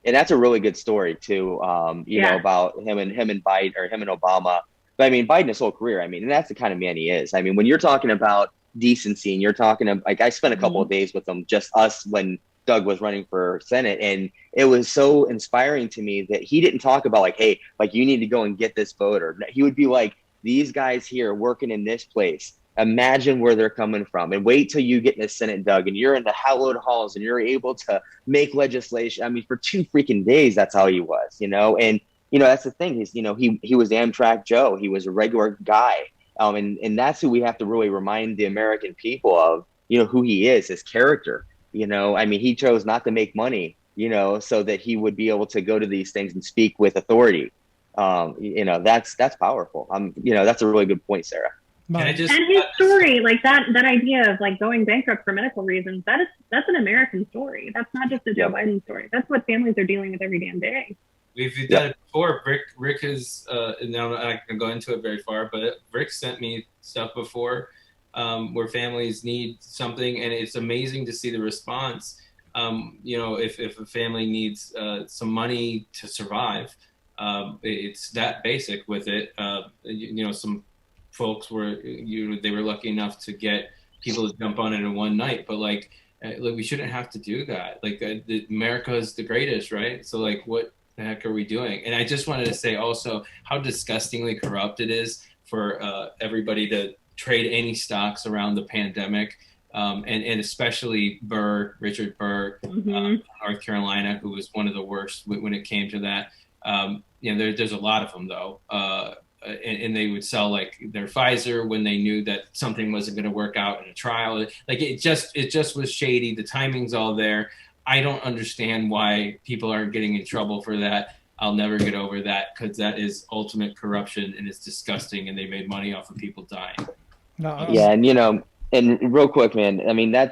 And that's a really good story too, about him and Biden, or him and Obama. But Biden his whole career, and that's the kind of man he is. When you're talking about decency, and you're talking about, I spent a couple of days with him, just us, when Doug was running for Senate, and it was so inspiring to me that he didn't talk about hey, you need to go and get this voter. He would be like, these guys here working in this place, imagine where they're coming from, and wait till you get in the Senate, Doug, and you're in the hallowed halls and you're able to make legislation. For 2 freaking days, that's how he was, and that's the thing. He's, he was Amtrak Joe. He was a regular guy. And that's who we have to really remind the American people of, who he is, his character. He chose not to make money, so that he would be able to go to these things and speak with authority. That's powerful. That's a really good point, Sarah. And his story, that idea of going bankrupt for medical reasons, that's an American story. That's not just a Joe Biden story. That's what families are dealing with every damn day. We've done it before. Rick has, now I'm not going to go into it very far, but Rick sent me stuff before where families need something, and it's amazing to see the response. If a family needs some money to survive, it's that basic with it. Some folks they were lucky enough to get people to jump on it in one night, but we shouldn't have to do that. America is the greatest, right? So what the heck are we doing? And I just wanted to say also how disgustingly corrupt it is for everybody to trade any stocks around the pandemic, and especially Richard Burr, North Carolina, who was one of the worst when it came to that. There's a lot of them though, and they would sell their Pfizer when they knew that something wasn't going to work out in a trial. It just was shady. The timing's all there. I don't understand why people aren't getting in trouble for that. I'll never get over that, because that is ultimate corruption, and it's disgusting, and they made money off of people dying. Yeah, and real quick, man,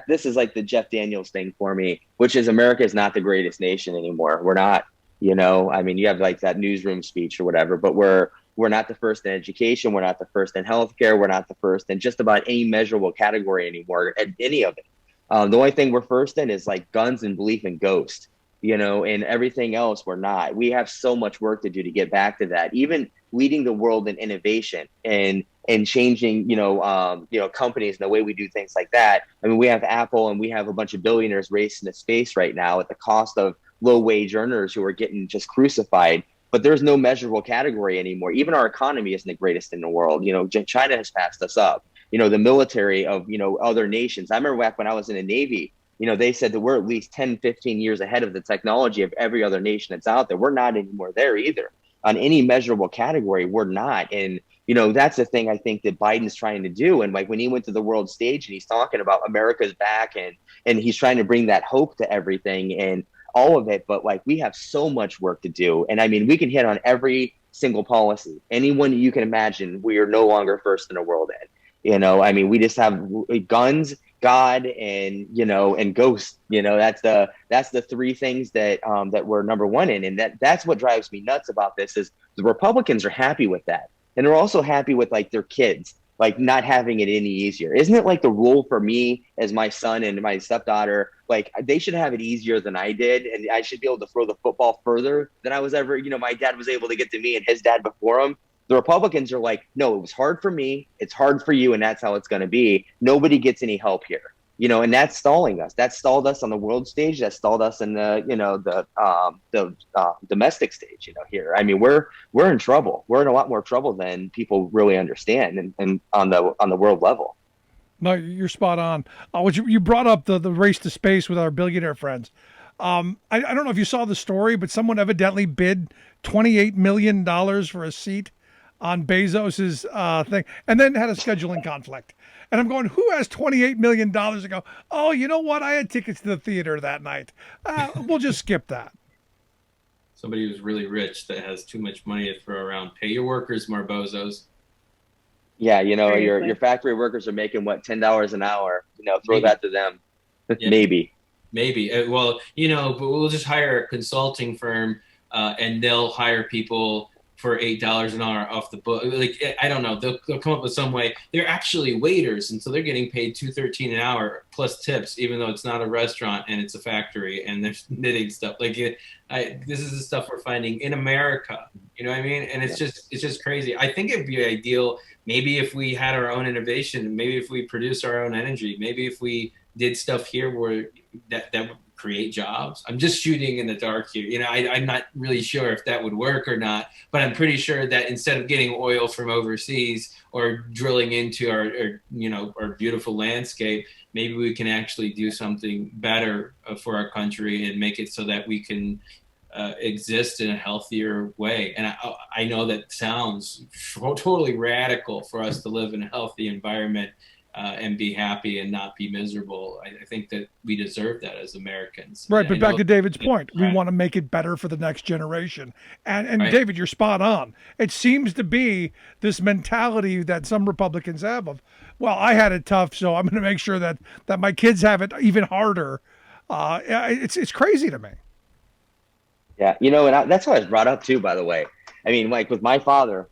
this is the Jeff Daniels thing for me, which is America is not the greatest nation anymore. We're not, you have that newsroom speech or whatever, but we're not the first in education. We're not the first in healthcare. We're not the first in just about any measurable category anymore, at any of it. The only thing we're first in is guns and belief in ghosts, and everything else we're not. We have so much work to do to get back to that. Even leading the world in innovation and changing, companies and the way we do things like that. We have Apple, and we have a bunch of billionaires racing to space right now at the cost of low wage earners who are getting just crucified. But there's no measurable category anymore. Even our economy isn't the greatest in the world. China has passed us up. The military of, other nations. I remember back when I was in the Navy, they said that we're at least 10, 15 years ahead of the technology of every other nation that's out there. We're not anymore there either. On any measurable category, we're not. And, that's the thing I think that Biden's trying to do. And like when he went to the world stage and he's talking about America's back and he's trying to bring that hope to everything and all of it. But like we have so much work to do. And I mean, we can hit on every single policy, anyone you can imagine. We are no longer first in the world in. I mean, we just have guns, God, and and ghosts. That's the three things that we're number one in, and that's what drives me nuts about this is the Republicans are happy with that, and they're also happy with like their kids like not having it any easier. Isn't it like the rule for me as my son and my stepdaughter? Like they should have it easier than I did, and I should be able to throw the football further than I was ever. My dad was able to get to me, and his dad before him. The Republicans are like, no, it was hard for me. It's hard for you. And that's how it's going to be. Nobody gets any help here, and that's stalling us. That stalled us on the world stage. That stalled us in the domestic stage, here. I mean, we're in trouble. We're in a lot more trouble than people really understand and on the world level. No, you're spot on. You brought up the race to space with our billionaire friends. I don't know if you saw the story, but someone evidently bid $28 million for a seat on Bezos's thing, and then had a scheduling conflict. And I'm going, who has $28 million to go, oh, you know what? I had tickets to the theater that night. We'll just skip that. Somebody who's really rich that has too much money to throw around. Pay your workers more, bozos. Yeah, your factory workers are making, what, $10 an hour? Throw Maybe. That to them. Yeah. Maybe. Well, but we'll just hire a consulting firm and they'll hire people for $8 an hour off the book. Like, I don't know. They'll come up with some way. They're actually waiters, and so they're getting paid $2.13 an hour plus tips, even though it's not a restaurant and it's a factory and they're knitting stuff. Like, this is the stuff we're finding in America. You know what I mean? And it's just crazy. I think it'd be ideal maybe if we had our own innovation, maybe if we produce our own energy, maybe if we did stuff here where that would create jobs. I'm just shooting in the dark here. I'm not really sure if that would work or not, but I'm pretty sure that instead of getting oil from overseas or drilling into our beautiful landscape, maybe we can actually do something better for our country and make it so that we can exist in a healthier way. And I know that sounds totally radical for us to live in a healthy environment and be happy and not be miserable. I think that we deserve that as Americans. Right, but back to David's point, we want to make it better for the next generation. And right. David, you're spot on. It seems to be this mentality that some Republicans have of, well, I had it tough, so I'm going to make sure that my kids have it even harder. It's crazy to me. Yeah, and that's what I was brought up too, by the way. I mean, like with my father,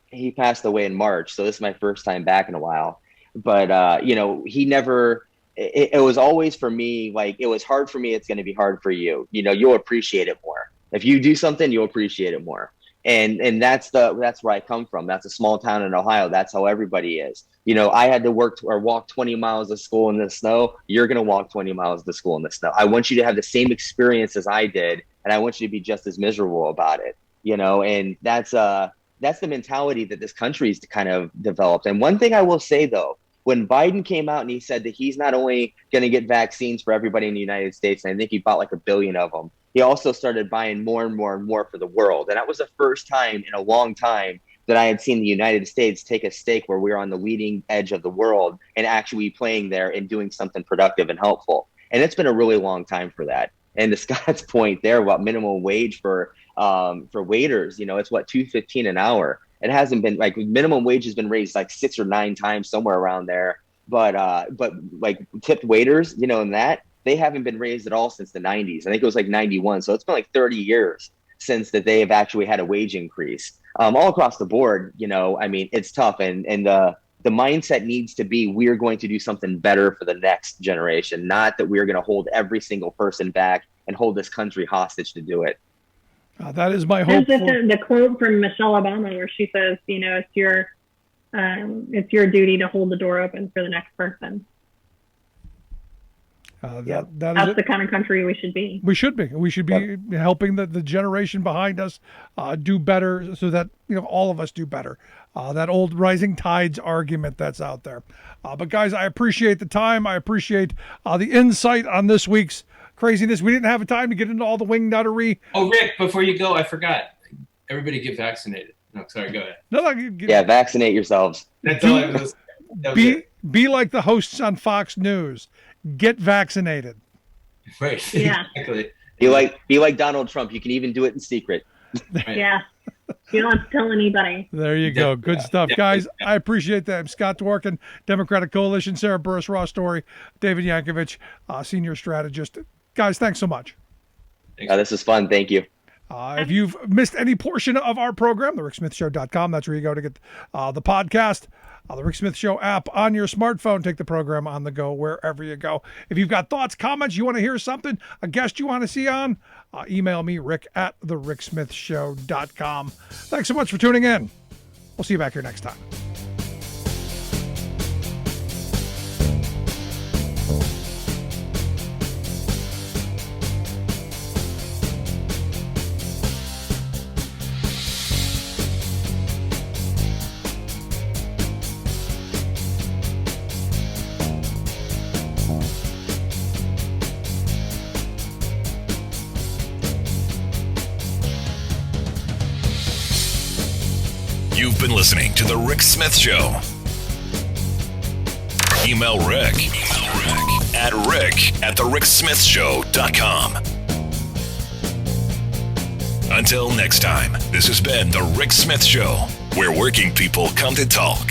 he passed away in March, so this is my first time back in a while. But, he never, it was always for me, like, it was hard for me. It's going to be hard for you. You'll appreciate it more. If you do something, you'll appreciate it more. And that's where I come from. That's a small town in Ohio. That's how everybody is. I had to walk 20 miles to school in the snow. You're going to walk 20 miles to school in the snow. I want you to have the same experience as I did. And I want you to be just as miserable about it, and that's the mentality that this country's kind of developed. And one thing I will say, though, when Biden came out and he said that he's not only going to get vaccines for everybody in the United States, and I think he bought like 1 billion of them, he also started buying more and more and more for the world. And that was the first time in a long time that I had seen the United States take a stake where we were on the leading edge of the world and actually playing there and doing something productive and helpful. And it's been a really long time for that. And to Scott's point there about minimum wage for waiters, it's what, $2.15 an hour. It hasn't been like minimum wage has been raised like 6 or 9 times somewhere around there. But like tipped waiters, and that they haven't been raised at all since the 90s. I think it was like 91. So it's been like 30 years since that they have actually had a wage increase all across the board. I mean, it's tough. And the mindset needs to be, we're going to do something better for the next generation, not that we're going to hold every single person back and hold this country hostage to do it. That is my hope. The quote from Michelle Obama where she says, it's your duty to hold the door open for the next person. That's the kind of country we should be. We should be. We should be helping the generation behind us do better, so that all of us do better. That old rising tides argument that's out there. But guys, I appreciate the time. I appreciate the insight on this week's craziness. We didn't have time to get into all the wing nuttery. Oh, Rick, before you go, I forgot. Everybody get vaccinated. No, sorry, go ahead. No, Yeah, vaccinate yourselves. That's all I was be like the hosts on Fox News. Get vaccinated. Right. Yeah. Exactly. Be like Donald Trump. You can even do it in secret. Right. Yeah. You don't have to tell anybody. There you go. Good stuff. Yeah. Guys, I appreciate that. I'm Scott Dworkin, Democratic Coalition, Sarah Burris, RawStory, David Yankovich, Senior Strategist. Guys, thanks so much. This is fun. Thank you. If you've missed any portion of our program, thericksmithshow.com, that's where you go to get the podcast. The Rick Smith Show app on your smartphone. Take the program on the go wherever you go. If you've got thoughts, comments, you want to hear something, a guest you want to see on, email me, rick@thericksmithshow.com. Thanks so much for tuning in. We'll see you back here next time. You've been listening to The Rick Smith Show. Email Rick at rick@thericksmithshow.com. Until next time, this has been The Rick Smith Show, where working people come to talk.